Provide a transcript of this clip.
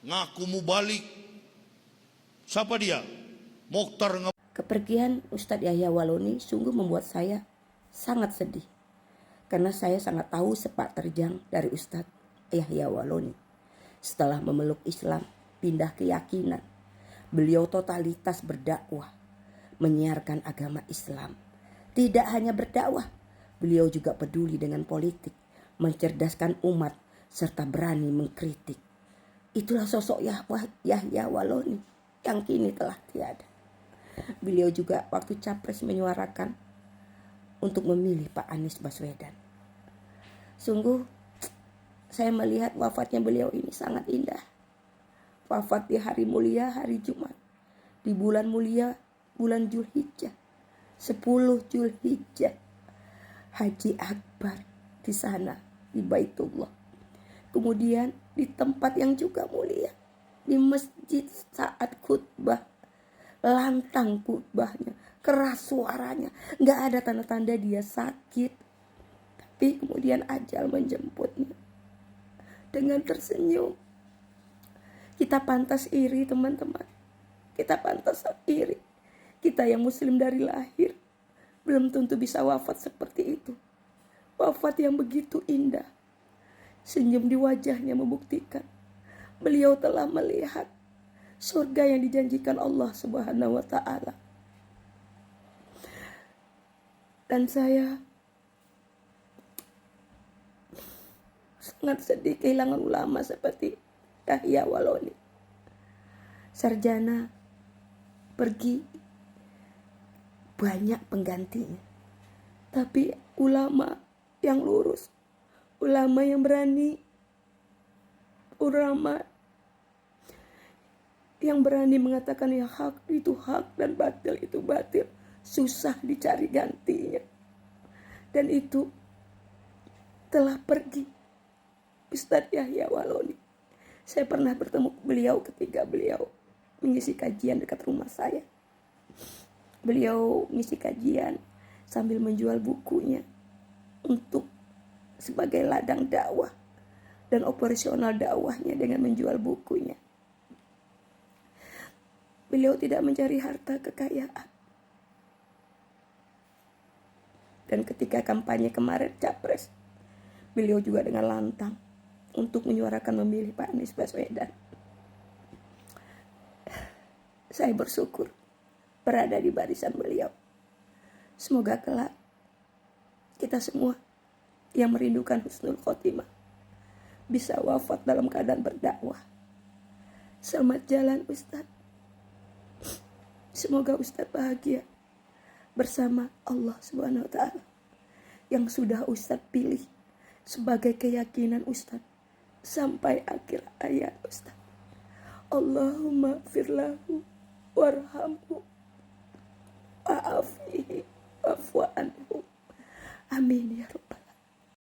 ngaku mau balik. Siapa dia? Mokhtar. Kepergian Ustadz Yahya Waloni sungguh membuat saya sangat sedih. Karena saya sangat tahu sepak terjang dari Ustadz Yahya Waloni. Setelah memeluk Islam, pindah keyakinan. Beliau totalitas berdakwah, menyiarkan agama Islam. Tidak hanya berdakwah, beliau juga peduli dengan politik, mencerdaskan umat, serta berani mengkritik. Itulah sosok Yahya Waloni yang kini telah tiada. Beliau juga waktu capres menyuarakan untuk memilih Pak Anies Baswedan. Sungguh saya melihat wafatnya beliau ini sangat indah. Wafat di hari mulia, hari Jumat. Di bulan mulia, bulan Zulhijjah. 10 Zulhijjah. Haji Akbar di sana, di Baitullah. Kemudian di tempat yang juga mulia, di masjid saat khutbah. Lantang khutbahnya, keras suaranya. Gak ada tanda-tanda dia sakit. Tapi kemudian ajal menjemputnya. Dengan tersenyum. Kita pantas iri, teman-teman. Kita pantas iri. Kita yang muslim dari lahir belum tentu bisa wafat seperti itu. Wafat yang begitu indah. Senyum di wajahnya membuktikan beliau telah melihat surga yang dijanjikan Allah Subhanahu wa ta'ala. Dan saya sangat sedih kehilangan ulama seperti Yahya Waloni. Sarjana pergi, banyak penggantinya. Tapi ulama yang lurus, ulama yang berani, ulama yang berani mengatakan yang hak itu hak dan batil itu batil, susah dicari gantinya. Dan itu telah pergi Ustadz Yahya Waloni. Saya pernah bertemu beliau ketika beliau mengisi kajian dekat rumah saya. Beliau mengisi kajian sambil menjual bukunya untuk sebagai ladang dakwah dan operasional dakwahnya dengan menjual bukunya. Beliau tidak mencari harta kekayaan. Dan ketika kampanye kemarin capres, beliau juga dengan lantang untuk menyuarakan memilih Pak Anies Baswedan. Saya bersyukur berada di barisan beliau. Semoga kelak kita semua yang merindukan husnul khotimah bisa wafat dalam keadaan berdakwah. Selamat jalan Ustadz. Semoga Ustadz bahagia bersama Allah Subhanahu wa ta'ala yang sudah Ustadz pilih sebagai keyakinan Ustadz sampai akhir hayat Ustadz. Allahumma firlahu warhamhu wa'afihi wa'fu anhu. Amin ya Rabbal